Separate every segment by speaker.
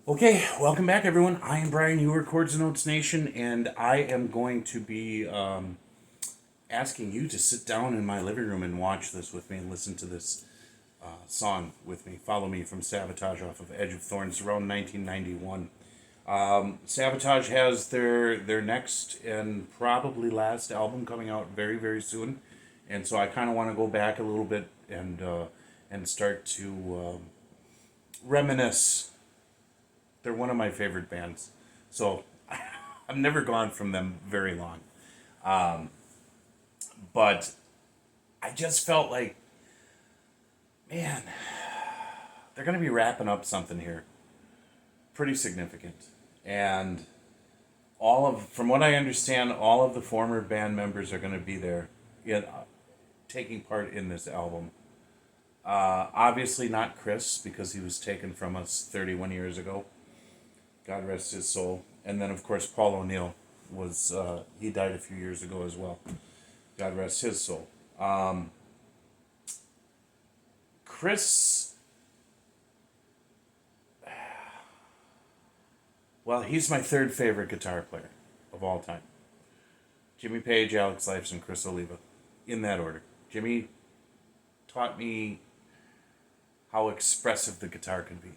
Speaker 1: Okay, welcome back, everyone. I am Brian. You are Chords and Notes Nation, and I am going to be asking you to sit down in my living room and watch this with me and listen to this song with me. Follow Me from Savatage off of Edge of Thorns around 1991. Savatage has their next and probably last album coming out very, very soon, and so I kind of want to go back a little bit and start to reminisce. They're one of my favorite bands. So I've never gone from them very long. But I just felt like, man, they're going to be wrapping up something here pretty significant. And from what I understand, all of the former band members are going to be there taking part in this album. Obviously not Chris, because he was taken from us 31 years ago. God rest his soul. And then, of course, Paul O'Neill he died a few years ago as well. God rest his soul. Chris, well, he's my third favorite guitar player of all time. Jimmy Page, Alex Lifeson, Chris Oliva. In that order. Jimmy taught me how expressive the guitar can be.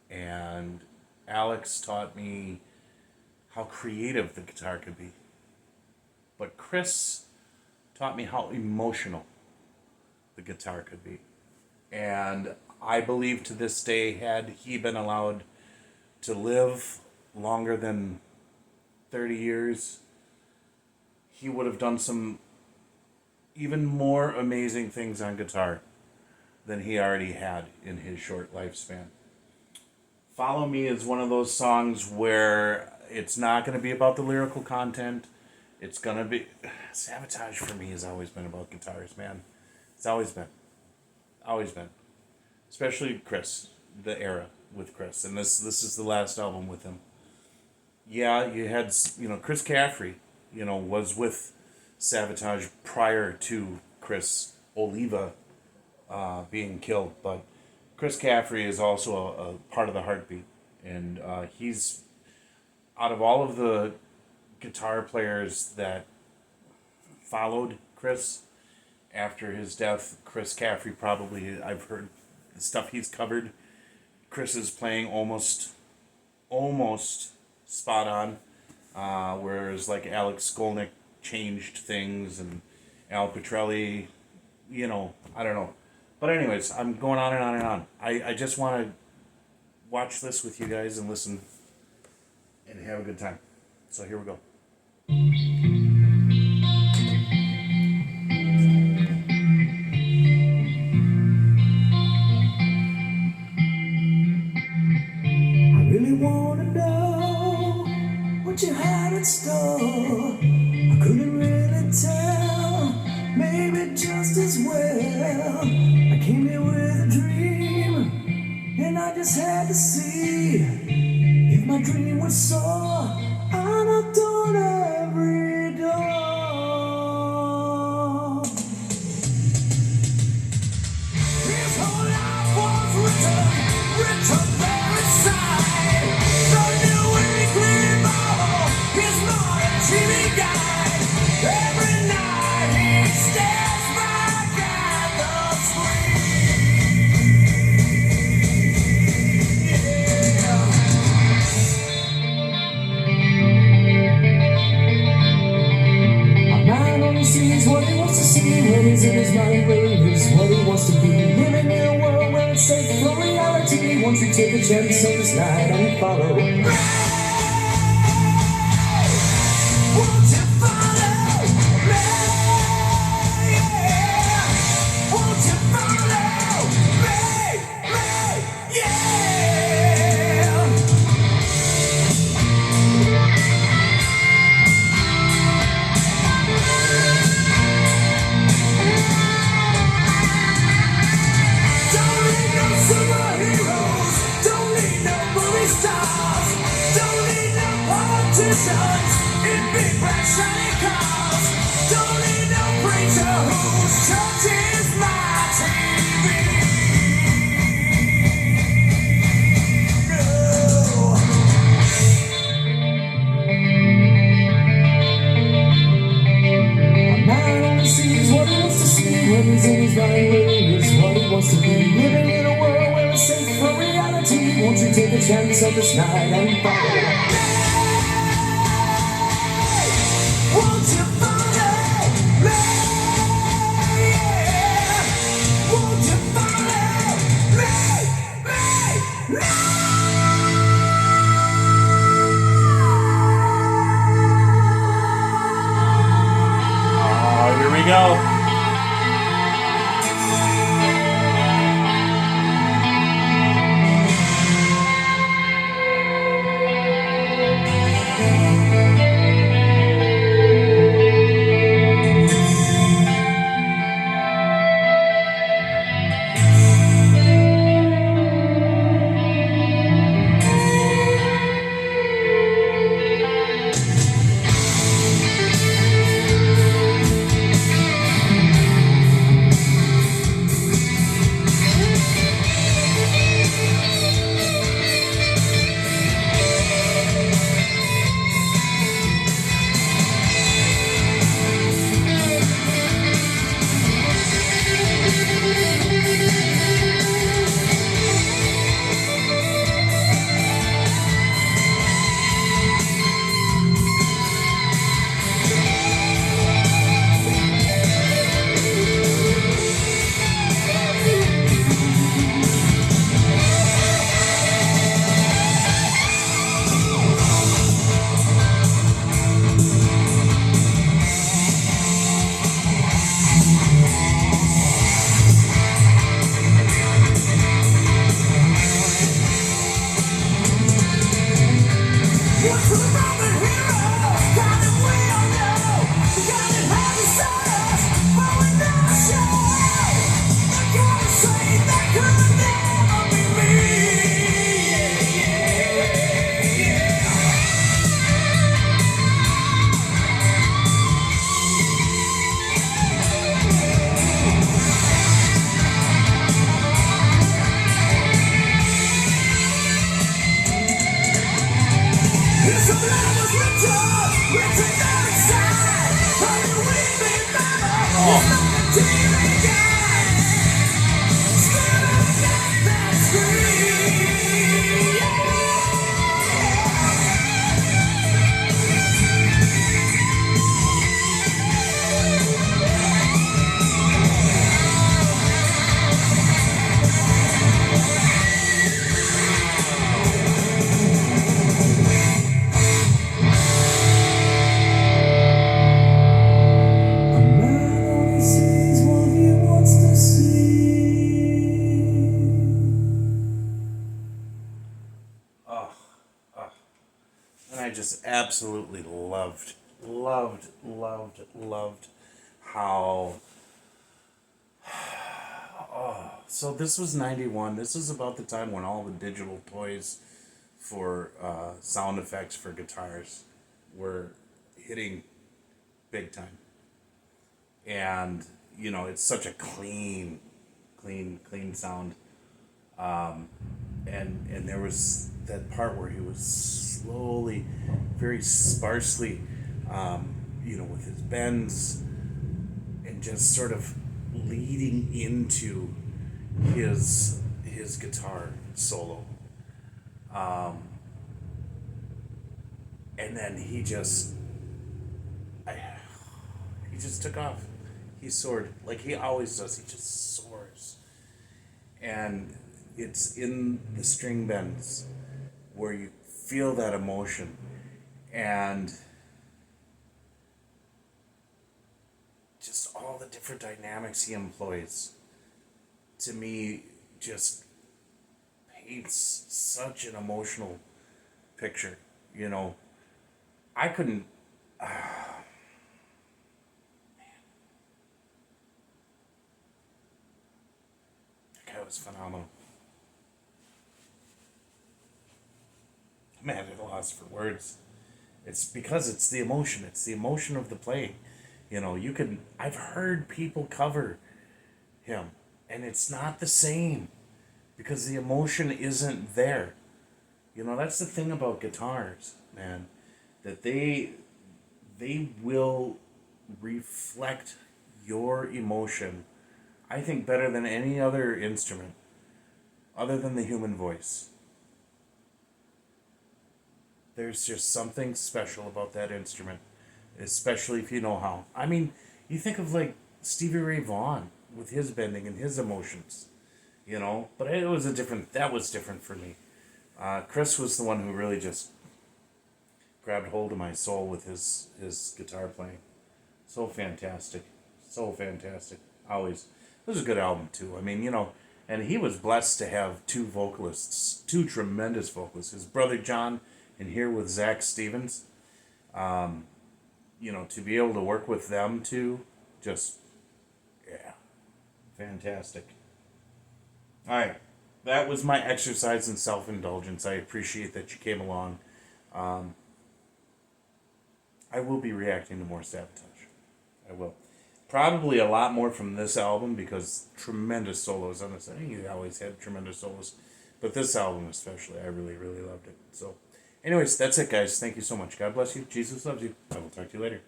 Speaker 1: And Alex taught me how creative the guitar could be. But Chris taught me how emotional the guitar could be. And I believe to this day, had he been allowed to live longer than 30 years, he would have done some even more amazing things on guitar than he already had in his short lifespan. Follow Me is one of those songs where it's not going to be about the lyrical content. It's going to be... Savatage for me has always been about guitars, man. It's always been. Always been. Especially Chris, the era with Chris. And this is the last album with him. Yeah, you had, Chris Caffrey, was with Savatage prior to Chris Oliva being killed, but Chris Caffrey is also a part of the heartbeat, and he's, out of all of the guitar players that followed Chris after his death, Chris Caffrey probably, I've heard the stuff he's covered, Chris is playing almost spot on, whereas like Alex Skolnick changed things, and Al Pitrelli, I don't know. But anyways, I'm going on and on and on. I just want to watch this with you guys and listen and have a good time. So here we go.
Speaker 2: I really want to know what you had in store. I couldn't really tell, maybe just as well. I came here with a dream, and I just had to see if my dream was so. I knocked on every door. His whole life was written there inside. The new weekly Bible, his modern TV guide. Every night he stares back at the screen. Yeah. A man only sees what he wants to see when he's in his mind, where is what he wants to be. Living in a world where it's safe for reality. Once you take a chance on this night and follow. Won't you follow me? Yeah. Won't you follow me? Yeah. Don't need no superheroes. Don't need no movie stars. Don't need no politicians in big bright shiny cars. Don't need no preacher whose church is my TV. No. a chance of this night and follow me. Won't you follow me? Yeah. Won't you follow me?
Speaker 1: Oh, here we go. Absolutely loved how. Oh, so this was 91. This is about the time when all the digital toys for sound effects for guitars were hitting big time. And, you know, it's such a clean sound. And there was that part where he was slowly, very sparsely, with his bends and just sort of leading into his guitar solo. And then he just took off. He soared like he always does. He just soars. And it's in the string bends where you feel that emotion, and just all the different dynamics he employs, to me, just paints such an emotional picture. You know, I couldn't. That guy was phenomenal. Man, at a loss for words. It's because it's the emotion. It's the emotion of the playing. You know, I've heard people cover him, and it's not the same because the emotion isn't there. You know, that's the thing about guitars, man, that they will reflect your emotion, I think, better than any other instrument, other than the human voice. There's just something special about that instrument, especially if you know how. I mean, you think of like Stevie Ray Vaughan with his bending and his emotions, you know. But it was a different. That was different for me. Chris was the one who really just grabbed hold of my soul with his guitar playing. So fantastic, so fantastic. Always, it was a good album too. I mean, you know, and he was blessed to have two vocalists, two tremendous vocalists. His brother John, and here with Zach Stevens. You know, to be able to work with them too, just yeah, fantastic. All right, that was my exercise in self indulgence. I appreciate that you came along. Um, I will be reacting to more Savatage. I will. Probably a lot more from this album because tremendous solos on this. I think he always had tremendous solos. But this album especially, I really, really loved it. So, anyways, that's it, guys. Thank you so much. God bless you. Jesus loves you. I will talk to you later.